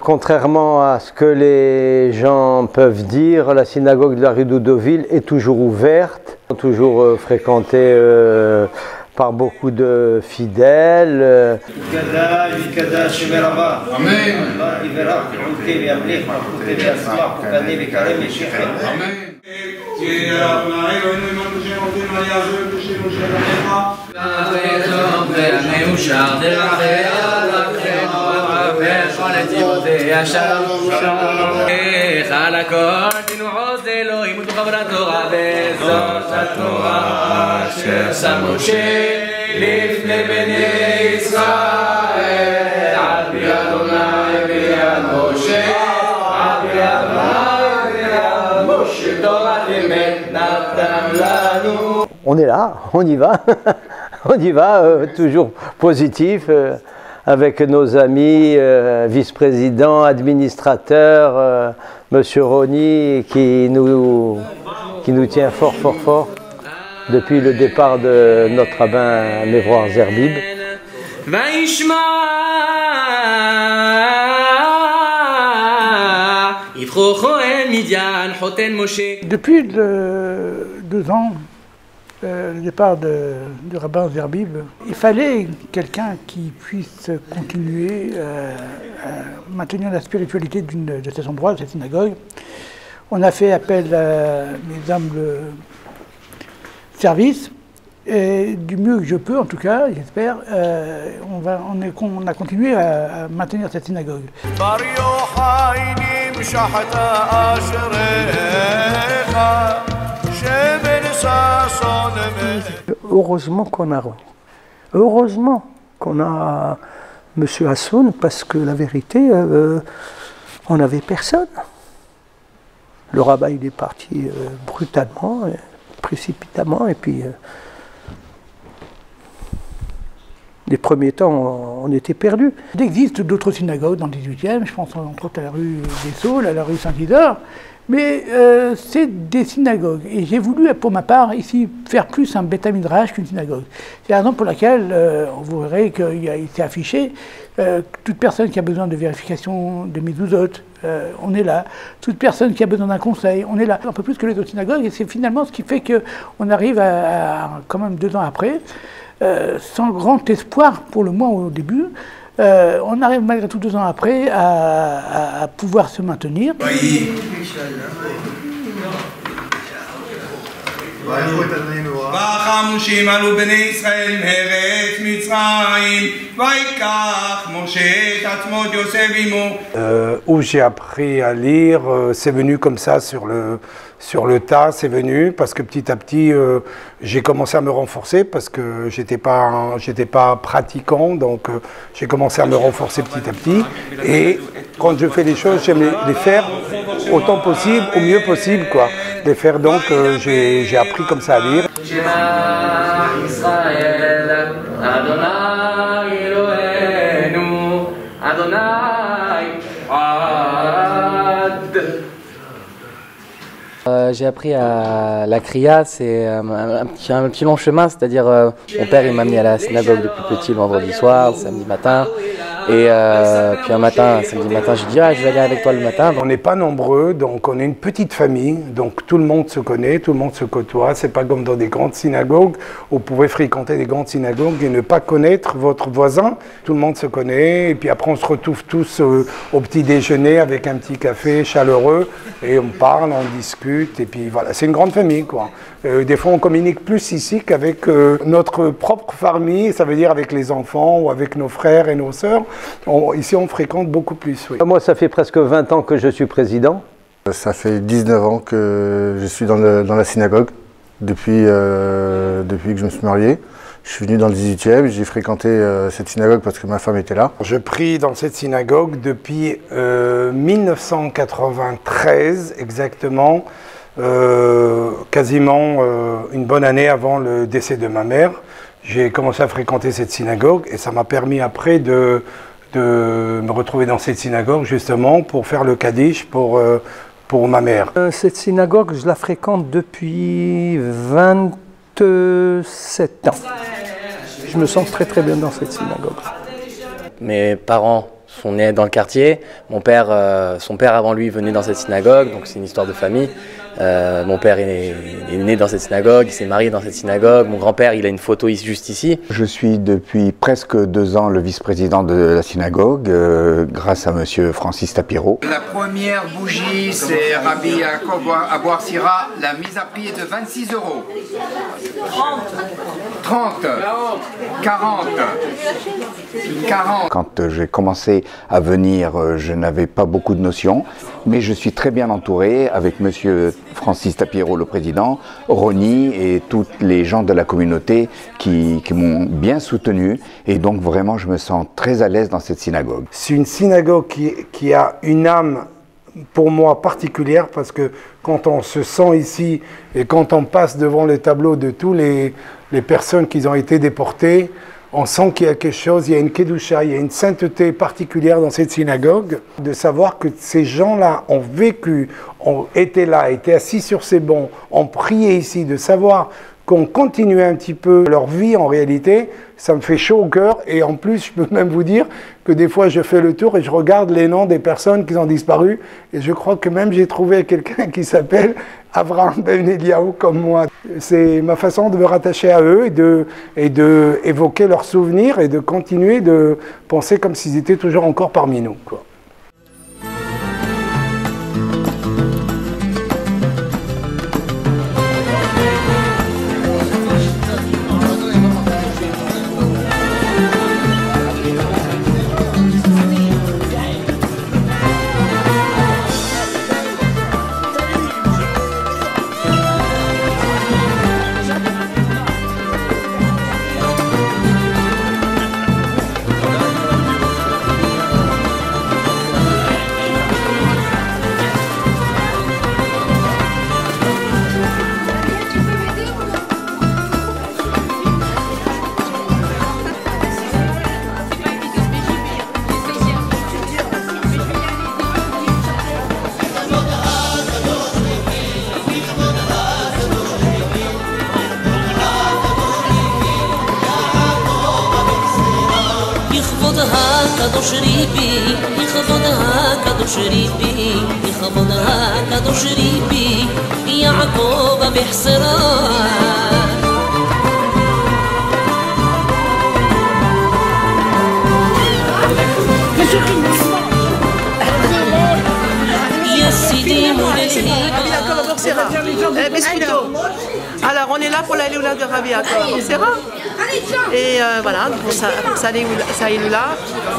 Contrairement à ce que les gens peuvent dire, la synagogue de la rue d'Oudoville est toujours ouverte, toujours fréquentée par beaucoup de fidèles. On est là, on y va, on y va, toujours positif, avec nos amis, vice-présidents, administrateurs, Monsieur Roni, qui nous tient fort, fort, fort, depuis le départ de notre rabbin Mevroar Zerbib. Depuis 2 ans, le départ du rabbin Zerbib, il fallait quelqu'un qui puisse continuer à maintenir la spiritualité de cet endroit, de cette synagogue. On a fait appel à mes humbles services, et du mieux que je peux, en tout cas, j'espère, on a continué à maintenir cette synagogue. Heureusement qu'on a M. Hassoun, parce que la vérité, on n'avait personne. Le rabbin il est parti brutalement, précipitamment, et puis les premiers temps, on était perdus. Il existe d'autres synagogues dans le 18e, je pense entre autres à la rue des Saules, à la rue Saint-Isidore, mais c'est des synagogues. Et j'ai voulu, pour ma part, ici, faire plus un Beth Midrash qu'une synagogue. C'est la raison pour laquelle, vous verrez qu'il s'est affiché, toute personne qui a besoin de vérification de mezuzot, on est là. Toute personne qui a besoin d'un conseil, on est là. Un peu plus que les autres synagogues, et c'est finalement ce qui fait qu'on arrive quand même 2 ans après, sans grand espoir pour le moins au début, on arrive malgré tout 2 ans après à pouvoir se maintenir. Où j'ai appris à lire, c'est venu comme ça sur le tas, c'est venu parce que petit à petit j'ai commencé à me renforcer parce que j'étais pas pratiquant, donc j'ai commencé à me renforcer petit à petit, et quand je fais les choses, j'aime les faire autant possible, au mieux possible, quoi. Les faire, donc j'ai appris comme ça à lire. J'ai appris à la kriya, c'est un petit long chemin, c'est-à-dire mon père il m'a amené à la synagogue depuis petit le vendredi soir, le samedi matin, et puis un matin, samedi matin, j'ai dit ah, je vais aller avec toi le matin. On n'est pas nombreux, donc on est une petite famille, donc tout le monde se connaît, tout le monde se côtoie, c'est pas comme dans des grandes synagogues, où vous pouvez fréquenter des grandes synagogues et ne pas connaître votre voisin, tout le monde se connaît, et puis après on se retrouve tous au petit déjeuner avec un petit café chaleureux, et on parle, on discute, et puis voilà, c'est une grande famille, quoi. Des fois on communique plus ici qu'avec notre propre famille, ça veut dire avec les enfants ou avec nos frères et nos sœurs. Ici on fréquente beaucoup plus, oui. Moi ça fait presque 20 ans que je suis président. Ça fait 19 ans que je suis dans la synagogue, depuis que je me suis marié. Je suis venu dans le 18e, j'ai fréquenté cette synagogue parce que ma femme était là. Je prie dans cette synagogue depuis 1993 exactement, quasiment une bonne année avant le décès de ma mère. J'ai commencé à fréquenter cette synagogue et ça m'a permis après de me retrouver dans cette synagogue justement pour faire le Kaddish pour ma mère. Cette synagogue, je la fréquente depuis 27 ans. Je me sens très très bien dans cette synagogue. Mes parents sont nés dans le quartier. Mon père, son père avant lui venait dans cette synagogue, donc c'est une histoire de famille. Mon père est né dans cette synagogue, il s'est marié dans cette synagogue. Mon grand-père, il a une photo juste ici. Je suis depuis presque 2 ans le vice-président de la synagogue, grâce à monsieur Francis Tapiro. La première bougie, c'est Rabbi Yaakov Abou Sira. La mise à prix est de 26 €. 30, 40. Quand j'ai commencé à venir, je n'avais pas beaucoup de notions, mais je suis très bien entouré avec monsieur Francis Tapiro, le président, Ronnie et tous les gens de la communauté qui m'ont bien soutenu. Et donc vraiment, je me sens très à l'aise dans cette synagogue. C'est une synagogue qui a une âme, pour moi, particulière, parce que quand on se sent ici et quand on passe devant les tableaux de tous les personnes qui ont été déportées, on sent qu'il y a quelque chose, il y a une kedusha, il y a une sainteté particulière dans cette synagogue. De savoir que ces gens-là ont vécu, ont été là, étaient assis sur ces bancs, ont prié ici, de savoir qu'on continuait un petit peu leur vie en réalité, ça me fait chaud au cœur. Et en plus, je peux même vous dire que des fois, je fais le tour et je regarde les noms des personnes qui ont disparu. Et je crois que même j'ai trouvé quelqu'un qui s'appelle Avraham Ben Eliaou comme moi. C'est ma façon de me rattacher à eux et de évoquer leurs souvenirs et de continuer de penser comme s'ils étaient toujours encore parmi nous, quoi. קדוש ריבי, יכבודها קדוש ריבי, יכבודها קדוש ריבי, יעקב בחסרה. Alors on est là pour la Léoula de Rabbi Yaakov Abou Sira. Et voilà, pour sa Léoula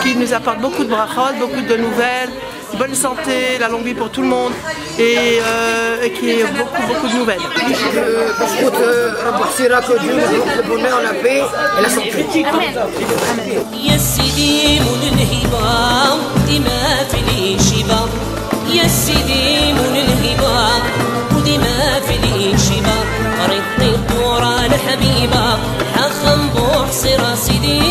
qui nous apporte beaucoup de brachot, beaucoup de nouvelles, bonne santé, la longue vie pour tout le monde et qui est beaucoup de nouvelles. Abou Sira, que Dieu nous donne le bonheur, la paix et la santé. يا سيدي من الهبة ودي ما في لي شبا قريتني الدورة الحبيبة حخم بوحصر سيدي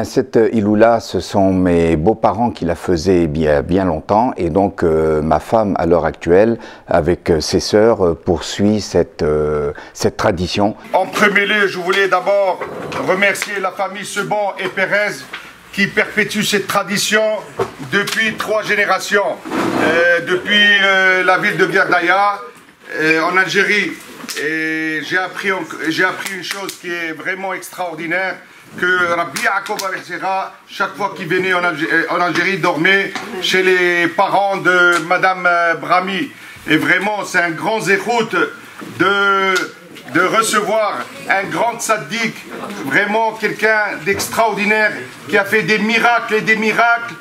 Cette Iloula, ce sont mes beaux-parents qui la faisaient bien longtemps et donc ma femme à l'heure actuelle avec ses sœurs poursuit cette tradition. En premier lieu, je voulais d'abord remercier la famille Seban et Pérez qui perpétue cette tradition depuis 3 générations, depuis la ville de Gerdaya en Algérie. Et j'ai appris une chose qui est vraiment extraordinaire, que Rabbi Yaakov Abou Sira, chaque fois qu'il venait en Algérie, dormait chez les parents de Madame Brahmi. Et vraiment, c'est un grand zéchout de recevoir un grand tzaddik, vraiment quelqu'un d'extraordinaire qui a fait des miracles et des miracles.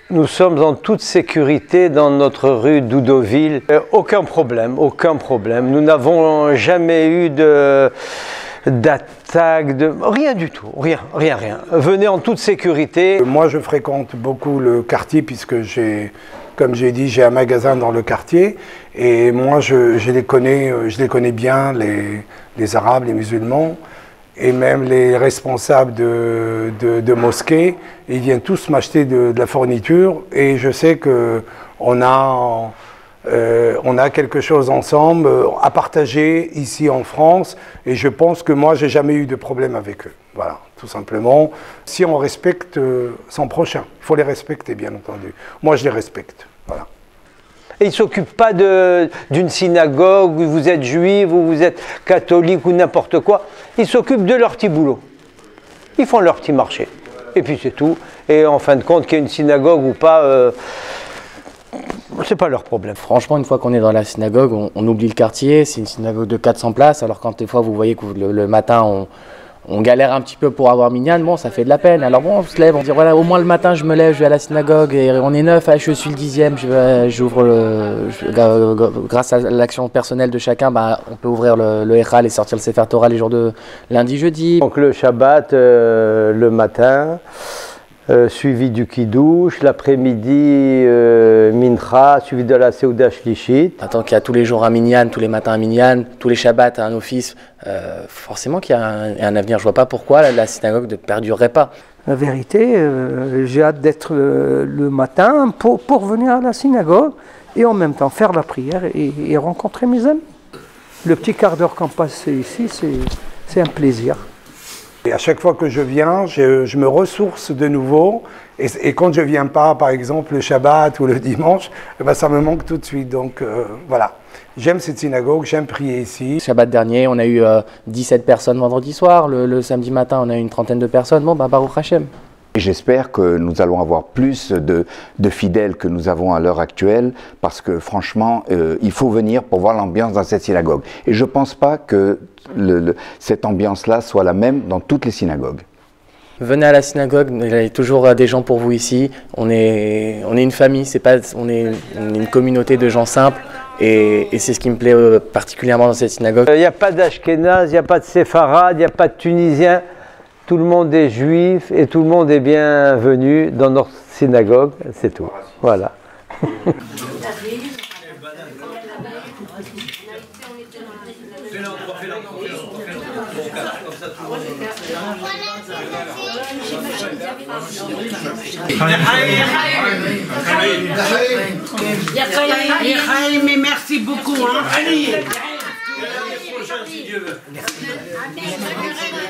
Nous sommes en toute sécurité dans notre rue d'Oudoville. Aucun problème, aucun problème. Nous n'avons jamais eu d'attaque, rien du tout, rien. Venez en toute sécurité. Moi, je fréquente beaucoup le quartier puisque comme j'ai dit, j'ai un magasin dans le quartier. Et moi, je les connais bien, les Arabes, les musulmans. Et même les responsables de mosquées, ils viennent tous m'acheter de la fourniture et je sais qu'on a quelque chose ensemble à partager ici en France et je pense que moi j'ai jamais eu de problème avec eux. Voilà, tout simplement. Si on respecte son prochain, il faut les respecter bien entendu. Moi je les respecte, voilà. Et ils ne s'occupent pas d'une synagogue où vous êtes juif, où vous êtes catholique ou n'importe quoi. Ils s'occupent de leur petit boulot. Ils font leur petit marché. Et puis c'est tout. Et en fin de compte, qu'il y ait une synagogue ou pas, c'est pas leur problème. Franchement, une fois qu'on est dans la synagogue, on oublie le quartier. C'est une synagogue de 400 places. Alors quand des fois vous voyez que le matin, on galère un petit peu pour avoir minyan, bon, ça fait de la peine. Alors bon, on se lève, on dit voilà, au moins le matin je me lève, je vais à la synagogue et on est 9, je suis le 10e, grâce à l'action personnelle de chacun, on peut ouvrir le Echal et sortir le Sefer Torah les jours de lundi, jeudi. Donc le Shabbat, le matin, suivi du Kiddush, l'après-midi Mincha, suivi de la Seuda Shlishit. Tant qu'il y a tous les jours un minyan, tous les matins un minyan, tous les Shabbats un office, forcément qu'il y a un avenir. Je vois pas pourquoi la synagogue ne perdurerait pas. La vérité, j'ai hâte d'être le matin pour venir à la synagogue et en même temps faire la prière et rencontrer mes amis. Le petit quart d'heure qu'on passe ici, c'est un plaisir. Et à chaque fois que je viens, je me ressource de nouveau. Et quand je ne viens pas, par exemple, le Shabbat ou le dimanche, ça me manque tout de suite. Donc voilà, j'aime cette synagogue, j'aime prier ici. Shabbat dernier, on a eu 17 personnes vendredi soir. Le samedi matin, on a eu une trentaine de personnes. Bon, Baruch Hashem. J'espère que nous allons avoir plus de fidèles que nous avons à l'heure actuelle, parce que franchement, il faut venir pour voir l'ambiance dans cette synagogue. Et je ne pense pas que cette ambiance-là soit la même dans toutes les synagogues. Venez à la synagogue, il y a toujours des gens pour vous ici. On est une famille, on est une communauté de gens simples. Et c'est ce qui me plaît particulièrement dans cette synagogue. Il n'y a pas d'Ashkénaz, il n'y a pas de Séfarade, il n'y a pas de Tunisien. Tout le monde est juif et tout le monde est bienvenu dans notre synagogue, c'est tout. Voilà. Mais merci beaucoup.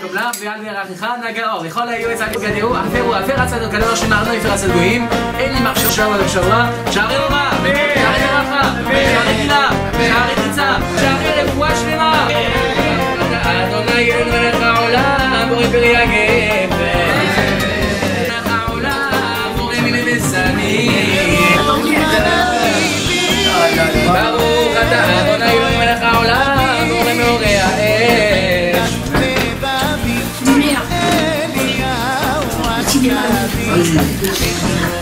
טובלה ועל ירחך נגאו לכל היועץ על גדהו אפרו אפר הצדו כדור שמרנו יפר הצדויים אין לי מחשב שבוע לשבוע שערי רמה שערי רחה שערי גילה שערי חיצה שערי רפואה שלמה אדוני אין מלך העולם בורא פרי הגפן מלך העולם בורא מיני ושמים ברוך אתה אדוני אין מלך העולם בורא מאורי האש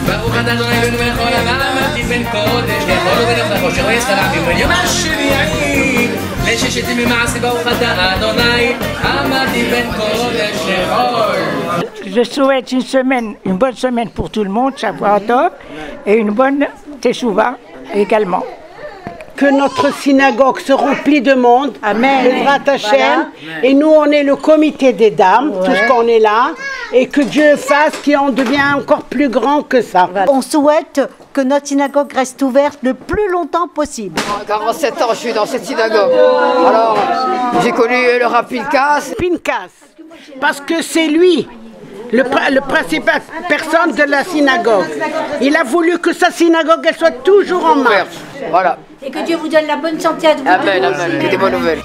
ברוך אתה אדוני אלוהינו מלך העולם אמרתי בן קודש לאכול ובנפחו שלא יסתלם יום יום השביעי לששת ימי מעשי ברוך אתה אדוני אמרתי בן קודש לאכול. Je souhaite une bonne semaine pour tout le monde, Shavua Tov, et une bonne Teshuvah également. Que notre synagogue se remplit de monde, Amen. Voilà. Et nous on est le comité des dames, ouais. Tout ce qu'on est là, et que Dieu fasse qu'on devienne encore plus grand que ça. On souhaite que notre synagogue reste ouverte le plus longtemps possible. 47 ans je suis dans cette synagogue, alors j'ai connu le Rav Pinkas. Parce que c'est lui le principal personne de la synagogue. Il a voulu que sa synagogue elle soit toujours en marche. Voilà. Et que Dieu vous donne la bonne santé à tous. Amen, amen. Que des bonnes nouvelles.